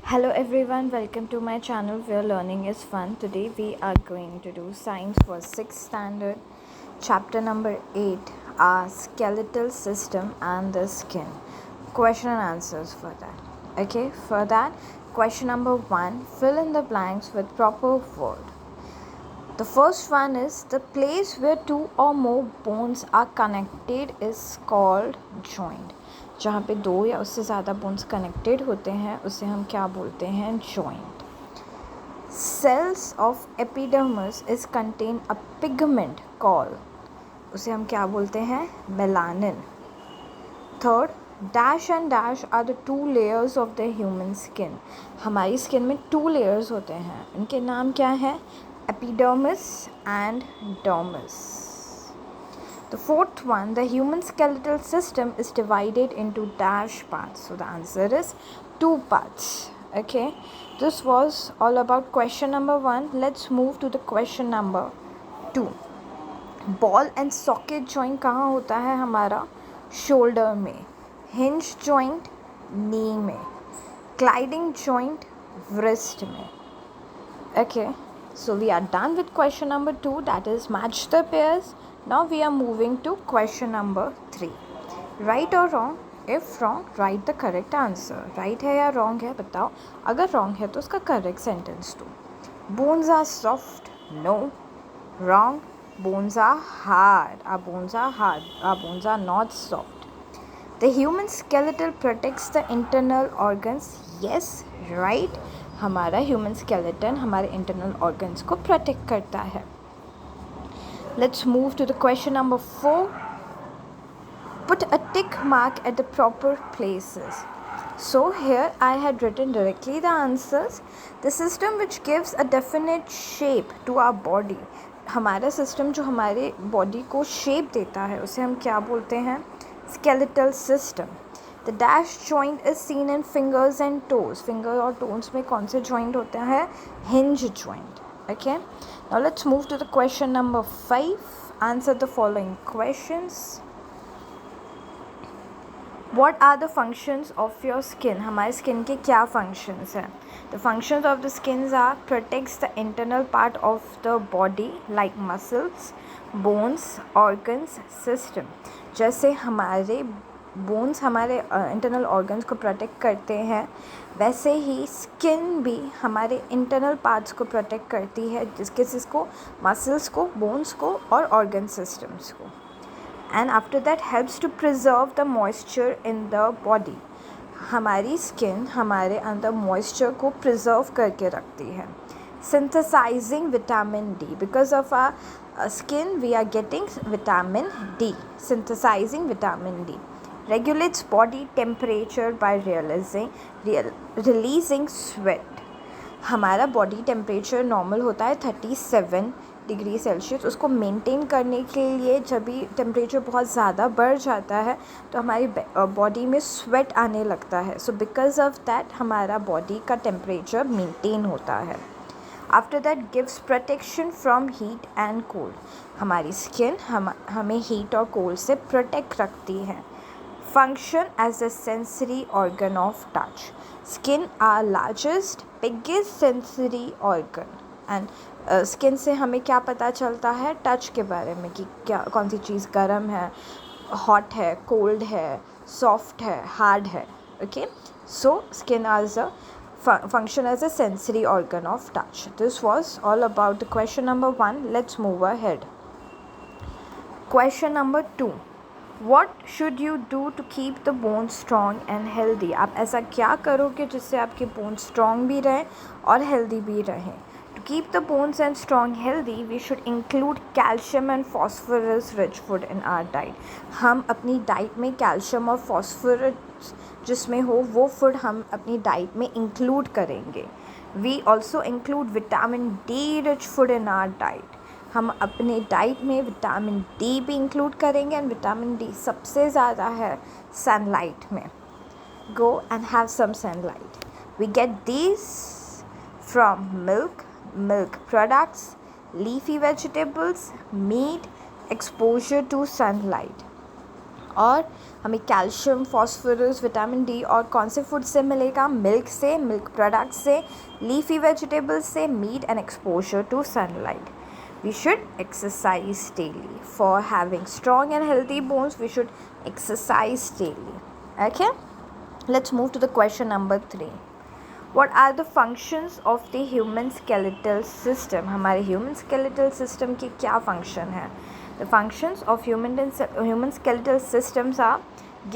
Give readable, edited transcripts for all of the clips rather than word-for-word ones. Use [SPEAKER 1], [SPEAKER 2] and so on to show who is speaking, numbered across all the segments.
[SPEAKER 1] Hello everyone, welcome to my channel where learning is fun. Today we are going to do science for 6th standard, chapter number 8, our skeletal system and the skin. Question and answers for that. Okay, for that, question number 1, fill in the blanks with proper word. The first one is the place where two or more bones are connected is called joint. जहाँ पे दो या उससे ज़्यादा bones connected होते हैं उसे हम क्या बोलते हैं? Joint. Cells of epidermis is contain a pigment call, उसे हम क्या बोलते हैं? Melanin. Third, dash and dash are the two layers of the human skin. हमारी स्किन में 2 लेयर्स होते हैं, इनके नाम क्या है? Epidermis and dermis. The fourth one, the human skeletal system is divided into dash parts. So the answer is 2 parts. Okay, this was all about question number 1. Let's move to the question number 2. Ball and socket joint कहाँ होता है हमारा? Shoulder में. Hinge joint knee में. Gliding joint wrist में. Okay, so we are done with question number 2, that is match the pairs. Now we are moving to question number 3. Right or wrong? If wrong, write the correct answer. Right है या wrong है बताओ. अगर wrong है तो उसका correct sentence दो. Bones are soft. No. Wrong. Bones are hard. Our bones are hard. Our bones are not soft. The human skeleton protects the internal organs. Yes. Right. हमारा human skeleton हमारे internal organs को protect करता है. Let's move to the question number 4. Put a tick mark at the proper places. So here I had written directly the answers. The system which gives a definite shape to our body. हमारा system जो हमारे body को shape देता है उसे हम क्या बोलते हैं? Skeletal system. The dash joint is seen in fingers and toes. Finger और toes में कौन से joint होते हैं? Hinge joint. Okay. Now let's move to the question number 5. Answer the following questions. What are the functions of your skin? हमारे skin के क्या functions हैं? The functions of the skins are protects the internal part of the body like muscles, bones, organs, system. जैसे हमारे bones हमारे internal organs को protect करते हैं वैसे ही स्किन भी हमारे इंटरनल पार्ट्स को प्रोटेक्ट करती है, जिसको मसल्स को, बोन्स को और ऑर्गन सिस्टम्स को. And after that helps to preserve the moisture in the body. हमारी स्किन हमारे अंदर मॉइस्चर को प्रिजर्व करके रखती है. Synthesizing vitamin D. Because of our skin we are getting vitamin D. Synthesizing vitamin D regulates body temperature by releasing sweat. हमारा body temperature normal होता है 37 डिग्री सेल्सियस. उसको मेंटेन करने के लिए जब भी टेम्परेचर बहुत ज़्यादा बढ़ जाता है तो हमारी बॉडी में स्वेट आने लगता है. सो बिकॉज ऑफ दैट हमारा बॉडी का टेम्परेचर मेंटेन होता है. After that gives protection from heat and cold. हमारी स्किन हमें हीट और कोल्ड से प्रोटेक्ट रखती है. Function as a sensory organ of touch. Skin our largest, biggest sensory organ. And skin से हमें क्या पता चलता है? टच के बारे में कि क्या कौन सी चीज़ गर्म है, हॉट है, कोल्ड है, सॉफ्ट है, हार्ड है. Okay, so skin as a function as a sensory organ of touch. This was all about the question number 1. Let's move ahead. Question number 2. What should you do to keep the bones strong and healthy? आप ऐसा क्या करोगे जिससे आपके bones strong भी रहें और healthy भी रहें? To keep the bones and strong healthy, we should include calcium and phosphorus rich food in our diet. हम अपनी diet में calcium और phosphorus जिसमें हो वो food हम अपनी diet में include करेंगे. We also include vitamin D rich food in our diet. हम अपने डाइट में विटामिन डी भी इंक्लूड करेंगे एंड विटामिन डी सबसे ज़्यादा है सनलाइट में. Go and have some sunlight. We get these from milk products, leafy vegetables, meat, exposure to sunlight. और हमें कैल्शियम, फॉस्फोरस, विटामिन डी और कौन से फूड से मिलेगा? मिल्क से, मिल्क प्रोडक्ट से, लीफी वेजिटेबल्स से, meat and exposure to sunlight. We should exercise daily. For having strong and healthy bones, we should exercise daily. Okay? Let's move to the question number 3. What are the functions of the human skeletal system? हमारे human skeletal system की क्या function है? The functions of human skeletal systems are: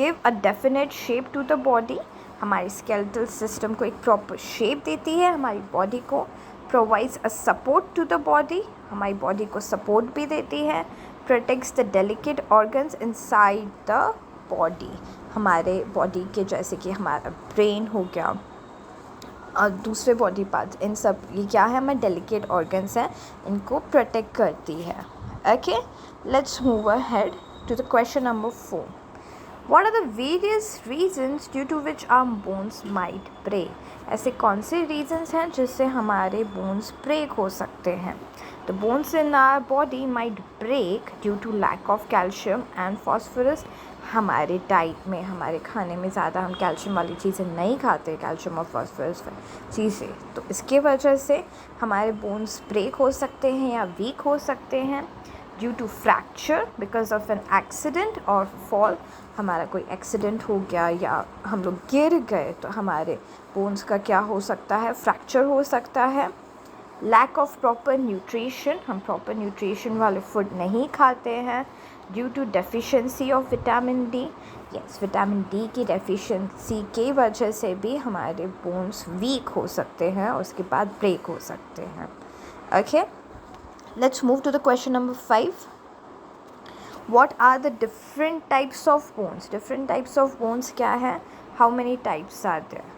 [SPEAKER 1] give a definite shape to the body. हमारी skeletal system को एक proper shape देती है हमारी body को. Provides a support to the body. हमारी body को support भी देती है. Protects the delicate organs inside the body. हमारे body के जैसे कि हमारा brain हो गया और दूसरे body parts, इन सब ये क्या है? हमारे delicate organs हैं, इनको protect करती है. Okay, let's move ahead to the question number 4. What are the various reasons due to which our bones might break? ऐसे कौन से reasons हैं जिससे हमारे bones break हो सकते हैं? The bones in our body might break due to lack of calcium and phosphorus. हमारे डाइट में, हमारे खाने में ज़्यादा हम कैल्शियम वाली चीज़ें नहीं खाते, कैल्शियम और फॉस्फोरस चीज़ें, तो इसके वजह से हमारे बोन्स ब्रेक हो सकते हैं या वीक हो सकते हैं. Due to fracture because of an accident और फॉल, हमारा कोई एक्सीडेंट हो गया या हम लोग गिर गए तो हमारे बोन्स का क्या हो सकता है? फ्रैक्चर हो सकता है. लैक ऑफ प्रॉपर न्यूट्रिशन, हम प्रॉपर न्यूट्रिशन वाले फूड नहीं खाते हैं. Due to deficiency of vitamin D, yes, vitamin D की डेफिशिएंसी की वजह से भी हमारे बोन्स वीक हो सकते हैं और उसके बाद ब्रेक हो सकते हैं. Okay, let's move to the question number 5. What are the different types of bones? Different types of bones क्या है? How many types are there?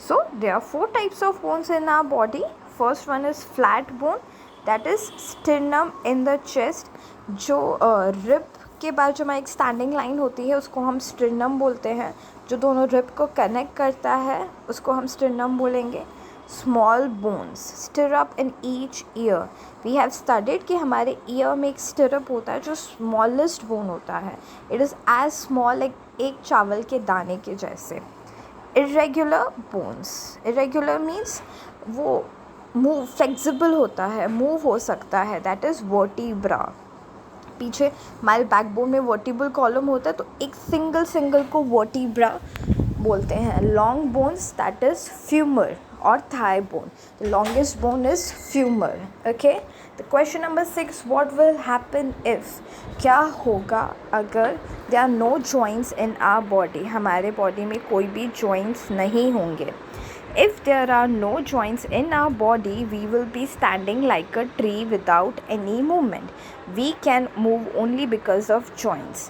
[SPEAKER 1] So there are 4 types of bones in our body. First one is flat bone, that is sternum in the chest. जो rib के बाद जो हमारी एक standing line होती है उसको हम स्टर्नम बोलते हैं. जो दोनों रिब को कनेक्ट करता है उसको हम स्टर्नम बोलेंगे. Small bones stirrup in each ear. We have studied कि हमारे ईयर में एक स्टिरअप होता है जो स्मॉलेस्ट बोन होता है. इट इज़ एज स्मॉल एक चावल के दाने के जैसे. इरेगुलर बोन्स, इरेगुलर मीन्स वो मूव फ्लेक्सिबल होता है, मूव हो सकता है, दैट इज़ वर्टिब्रा. पीछे हमारे बैकबोन में वर्टिबल कॉलम होता है तो एक सिंगल को वर्टिब्रा बोलते हैं. Long bones that is femur और thigh bone. The longest bone is femur. Okay. The question number 6. What will happen if? क्या होगा अगर there are no joints in our body? हमारे body में कोई भी joints नहीं होंगे. If there are no joints in our body, we will be standing like a tree without any movement. We can move only because of joints.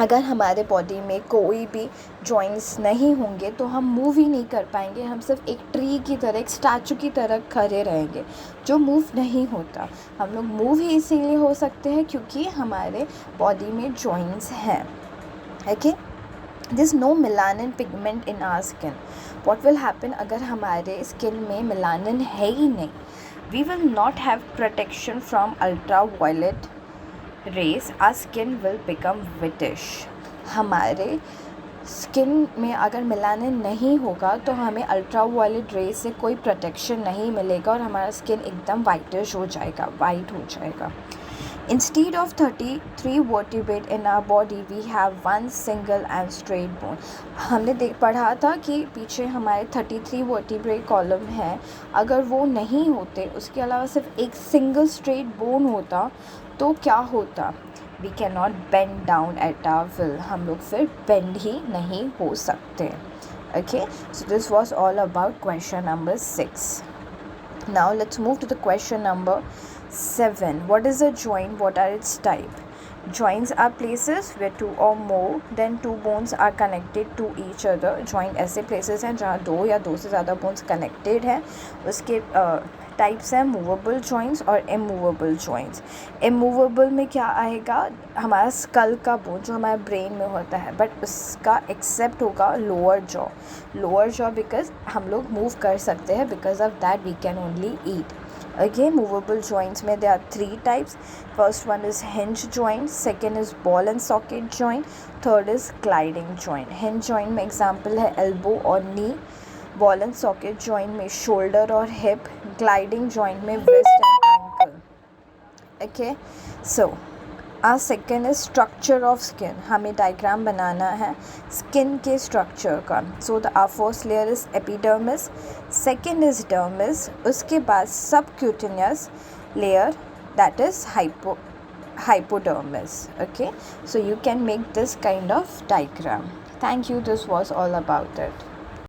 [SPEAKER 1] अगर हमारे body में कोई भी जॉइंट्स नहीं होंगे तो हम मूव ही नहीं कर पाएंगे. हम सिर्फ एक ट्री की तरह, एक स्टैचू की तरह खड़े रहेंगे जो मूव नहीं होता. हम लोग मूव ही इसीलिए हो सकते हैं क्योंकि हमारे बॉडी में जॉइंट्स हैं. Okay, this no melanin pigment in our skin. What will happen अगर हमारे स्किन में मेलानिन है ही नहीं? We will not have protection from ultraviolet rays. Our skin will become whitish. हमारे स्किन में अगर मेलानिन नहीं होगा तो हमें अल्ट्रा वायलेट रेस से कोई प्रोटेक्शन नहीं मिलेगा और हमारा स्किन एकदम वाइटिश हो जाएगा, वाइट हो जाएगा. Instead of 33 vertebrae in our body, we have one single and straight bone. हमने पढ़ा था कि पीछे हमारे 33 vertebrae कॉलम है. अगर वो नहीं होते, उसके अलावा सिर्फ एक सिंगल स्ट्रेट बोन होता तो क्या होता? We cannot bend down at our will. हम लोग फिर बेंड ही नहीं हो सकते. Okay, so this was all about question number 6. Now let's move to the question number 7. What is a joint? What are its type? Joints are places where two or more than two bones are connected to each other. Joint ऐसे places हैं जहाँ दो या दो से ज़्यादा bones connected हैं. उसके टाइप्स हैं मूवेबल जॉइंट्स और इमूवेबल जॉइंट्स. इमूवेबल में क्या आएगा? हमारा स्कल का बोन जो हमारे ब्रेन में होता है, बट उसका एक्सेप्ट होगा lower jaw. Lower jaw because हम लोग मूव कर सकते हैं, because of that we can only eat. Okay, movable joints में there are 3 types. First one is hinge joint, second is ball and socket joint, third is gliding joint. Hinge joint में example है elbow और knee, ball and socket joint में shoulder और hip, gliding joint में wrist and ankle. Okay, so our second is structure of skin. हमें diagram बनाना है skin के स्ट्रक्चर का. So the our first layer is epidermis, second is dermis, उसके बाद subcutaneous layer that is hypodermis. Okay, so you can make this kind of diagram. Thank you. This was all about it.